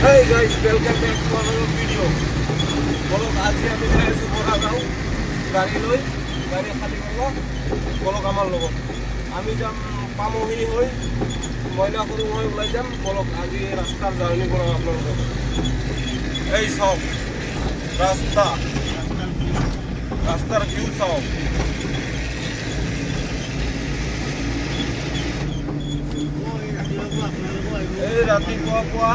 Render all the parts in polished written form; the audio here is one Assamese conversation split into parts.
Hey guys, welcome back to another video. বলক আজি আমি যাই আছো বৰাগাঁও গাড়ী লৈ গাড়ী খালী কৰিব বলক আমাৰ লগত আমি যাম পামহি হৈ মইনাপুৰ হৈ ওলাই যাম বলক আজি ৰাস্তাৰ জাৰ্নি কৰা আপোনালোকক এই সব ৰাস্তাৰ ভিউ চাওক এই ৰাতিপুৱা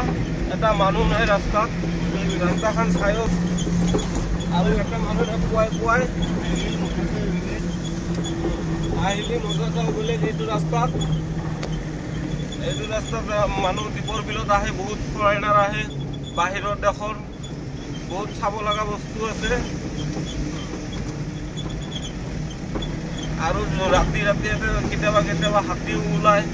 এটা মানুহ নাই ৰাস্তাখন চায়ো আৰু এটা মানুহ পুৱাই আহিলে মজা বোলে এইটো ৰাস্তাত মানুহ দীপৰ বিলত আহে বহুত ফৰেনাৰ আহে বাহিৰৰ দেশৰ বহুত চাব লগা বস্তু আছে আৰু ৰাতি কেতিয়াবা হাতীও ওলায়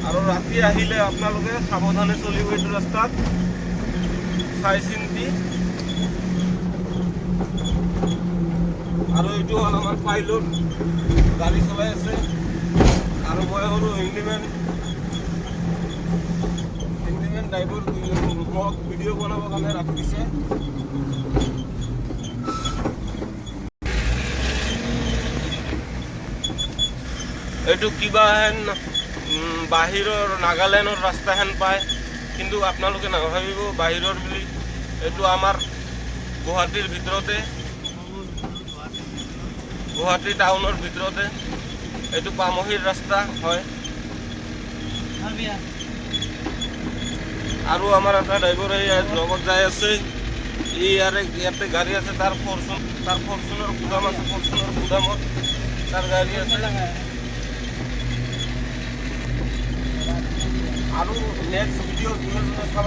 আৰু ৰাতি আহিলে আপোনালোকে সাৱধানে চলিব এইটো ৰাস্তাত চাই চিন্তি আৰু এইটো হ'ল আমাৰ পাইলট গাড়ী চলাই আছে আৰু মই হ'লো হিন্দীমেন ড্ৰাইভাৰ মোক ভিডিঅ' বনাবৰ কাৰণে ৰাখিছে এইটো কিবা হেন বাহিৰৰ নাগালেণ্ডৰ ৰাস্তা হেন পায় কিন্তু আপোনালোকে নাভাবিব বাহিৰৰ বুলি এইটো আমাৰ গুৱাহাটীৰ ভিতৰতে গুৱাহাটী টাউনৰ ভিতৰতে এইটো পামহিৰ ৰাস্তা হয় আৰু আমাৰ এটা ড্ৰাইভাৰ লগত যাই আছে ইয়াতে গাড়ী আছে তাৰ ফৰচুনৰ গুদাম আছে ফৰচুনৰ গুদামত তাৰ গাড়ী আছে আৰু নেক্সট ভিডিঅ' যোনে চাব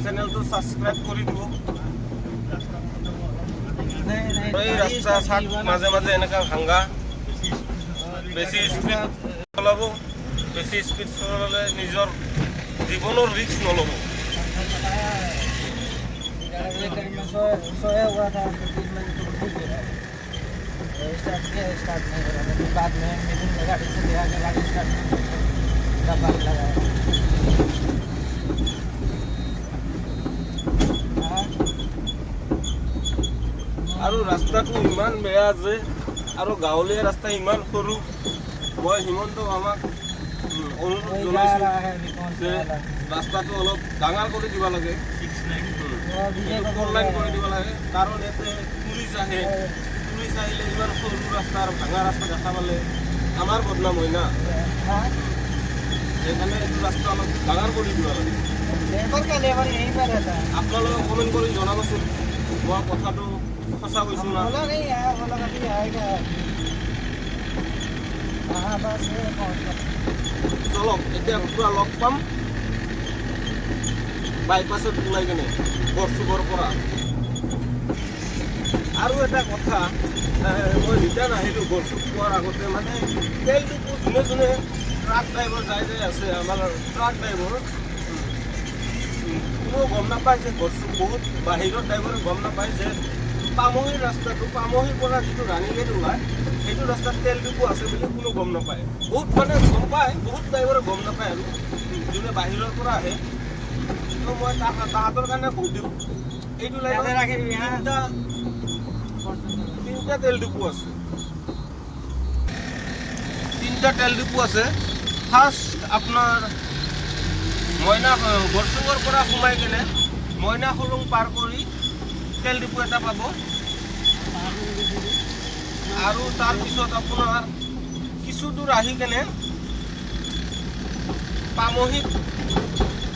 চেনেলটো ছাবস্ক্ৰাইব কৰি দিব এই ৰাস্তা চাক মাজে মাজে এনেকুৱা ভাঙা বেছি স্পীড চলালে নিজৰ জীৱনৰ ৰিস্ক নল'ব আৰু ৰাস্তাটো ইমান বেয়া যে আৰু গাঁৱলীয়া ৰাস্তা ইমান সৰু মই হিমন্ত আমাক অনুৰোধ জনাইছোঁ যে ৰাস্তাটো অলপ ডাঙৰ কৰি দিব লাগে 4 লাইন কৰি দিব লাগে কাৰণ ইয়াতে পুলিচ আহিলে ইমান সৰু ৰাস্তা আৰু ভাঙা ৰাস্তা দেখা পালে আমাৰ বদনাম হয় না সেইকাৰণে এইটো ৰাস্তা অলপ ডাঙৰ কৰি দিব লাগে আপোনালোকে কমেণ্ট কৰি জনাবচোন মই কথাটো সঁচা কৈছোঁ না চলক এতিয়া পুৰা লগ পাম বাইপাছত ওলাই কেনে গড়চুকৰ পৰা আৰু এটা কথা মই ৰিটাৰ্ণ আহিলোঁ গড়চুক পোৱাৰ আগতে মানে তেলটো যোনে ট্ৰাক ড্ৰাইভাৰ যাই আছে আমাৰ ট্ৰাক ড্ৰাইভাৰ কোনো গম নাপায় যে গড়চুক বহুত বাহিৰৰ ড্ৰাইভাৰে গম নাপায় যে পামহিৰ ৰাস্তাটো পামহিৰ পৰা যিটো ৰাণীগেট ওলায় সেইটো ৰাস্তাত তেল ডিপু আছে বুলি কোনো গম নাপায় বহুত মানে গম পায় বহুত ড্ৰাইভাৰে গম নাপায় আৰু যোনে বাহিৰৰ পৰা আহে তো মই তাহাঁতৰ কাৰণে কৈ দিওঁ এইটো লাইনত তিনিটা তেল ডিপু আছে ফাৰ্ষ্ট আপোনাৰ গড়চুঙৰ পৰা সোমাই কেনে মইনাখলুং পাৰ কৰি তেল ডিপু এটা পাব আৰু তাৰপিছত আপোনাৰ কিছু দূৰ আহি কেনে পামহিত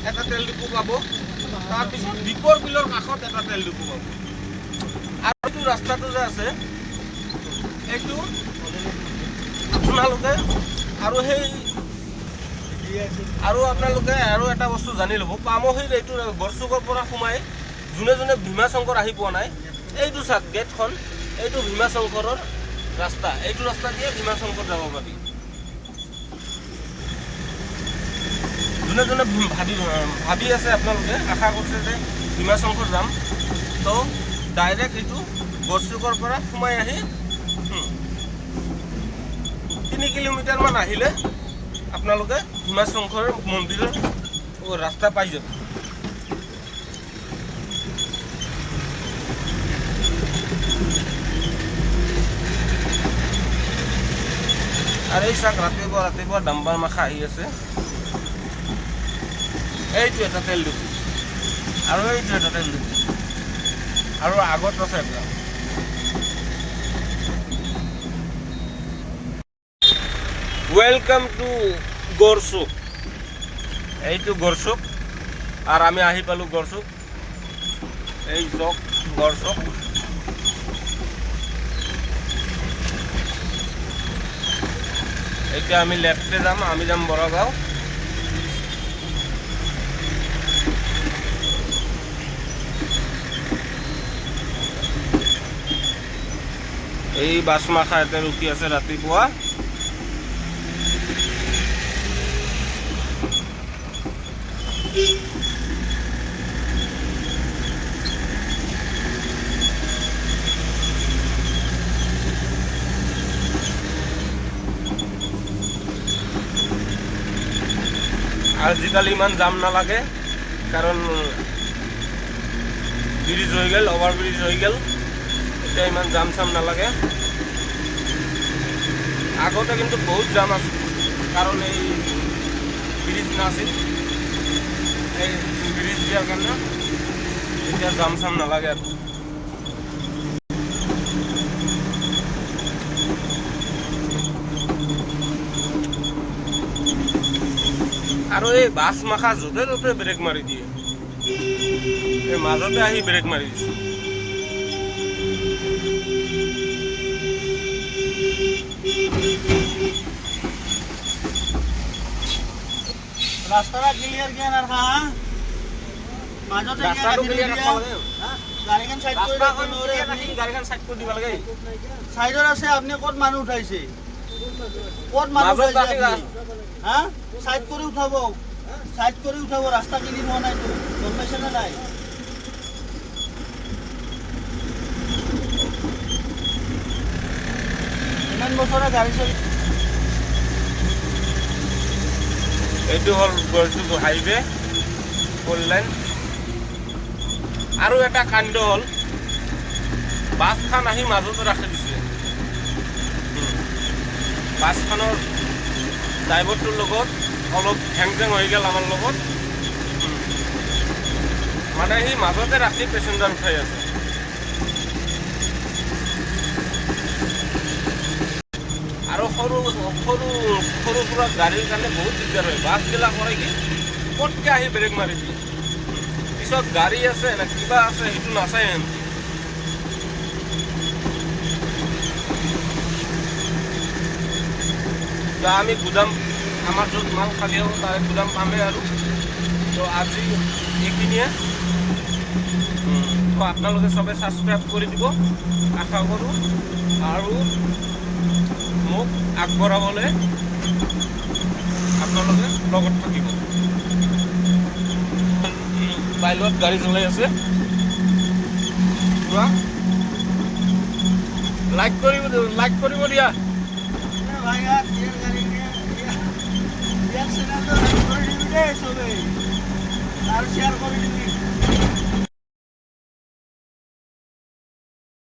এটা তেল ডিপু পাব তাৰপিছত দীপৰ বিলৰ কাষত এটা তেল ডিপু পাব আৰু এইটো ৰাস্তাটো যে আছে এইটো আপোনালোকে আৰু আপোনালোকে আৰু এটা বস্তু জানি ল'ব পামহিত এইটো গড়চুকৰ পৰা সোমাই যোনে ভীমাশংকৰ আহি পোৱা নাই এইটো চাওক গেটখন এইটো ভীমাশংকৰৰ ৰাস্তা এইটো ৰাস্তা দিয়ে ভীমাশংকৰ যাব পাৰি যোনে ভাবি আছে আপোনালোকে আশা কৰিছে যে ভীমাশংকৰ যাম তো ডাইৰেক্ট এইটো গড়চুকৰ পৰা সোমাই আহি 3 কিলোমিটাৰমান আহিলে আপোনালোকে ভীমাশংকৰ মন্দিৰৰ ও ৰাস্তা পাই যাবে। আৰ এই চাক ৰাতিপুৱা ডাম্পাৰ মাখা আহি আছে। এইটো এটা তেল ডিপু আৰু এইটো এটা তেল ডিপু আৰু আগত আছে এটা। Welcome to Garchuk. এইটো গড়চুক আর আমি আহি পালো গড়চুক। এই চক গড়চুক। এতিয়া আমি লেফটে যাম, আমি যাম বৰাগাঁও। এই বাছমাখা ইয়াতে ৰখি আছে ৰাতিপুৱা। আজিকালি ইমান জাম নালাগে, কাৰণ ব্ৰিজ হৈ গ'ল, অভাৰ ব্ৰিজ হৈ গ'ল, এতিয়া ইমান জাম চাম নালাগে। আগতে কিন্তু বহুত জাম আছিল, কাৰণ এই ব্ৰিজ নাছিল। এই ব্ৰিজ দিয়াৰ কাৰণে এতিয়া জাম চাম নালাগে আৰু। আৰু এই বাছ মাখা য'তে ত'তে ব্ৰেক মাৰি দিয়ে, এই মাজতে আহি ব্ৰেক মাৰি দিছে। ৰাস্তাটা ক্লিয়াৰ কিয়া না ৰাখা মাজতে ৰাস্তাটো ক্লিয়াৰ ৰাখিব লাগে। গাড়ীখন সাইড কৰি ৰাস্তাখন ক্লিয়াৰ ৰাখি গাড়ীখন সাইড কৰি দিব লাগে। সাইডত আছে আপনি ক'ত মানুহ উঠাইছে, ক'ত মানুহ মাজত উঠাইছে ৰাখি আপনি? হা সাইড কৰি উঠাব, সাইড কৰি উঠাব। ৰাস্তা ক্লিয়াৰ হোৱা নাইতো, গম পাইছে না নাই? ইমান বছৰে গাড়ী চলি এইটো হ'ল গড়চুক হাইৱে 4 লাইন। আৰু এটা কাণ্ড হ'ল, বাছখন আহি মাজতে ৰাখি দিছে। বাছখনৰ ড্ৰাইভাৰটোৰ লগত অলপ হেং চেং হৈ গ'ল আমাৰ লগত, মানে সি মাজতে ৰাখি পেচেঞ্জাৰ উঠাই আছে। আৰু সৰু সৰু সৰু সুৰা গাড়ীৰ কাৰণে বহুত দিগদাৰ হয়। বাছবিলাক কৰে কি পটকৈ আহি ব্ৰেক মাৰি দিয়ে, পিছত গাড়ী আছে না কিবা আছে সেইটো নাচায়। আমি গুদাম, আমাৰ য'ত মাল খালী হ'ব তাৰে গুদাম পামেই আৰু। তো আজি এইখিনিয়ে। তো আপোনালোকে চবে ছাবস্ক্ৰাইব কৰি দিব আশা কৰোঁ, আৰু মোক আগবঢ়াবলৈ আপোনালোকে লগত থাকিব। পাইলট গাড়ী চলাই আছে, লাইক কৰিব দিয়া। ভাই আৰ ক্লিয়াৰ গাড়ি নিয়ে ৰিয়াকশন তো কৰে দিবি ৰে সবে, আৰ শেয়াৰ কৰে দিবি।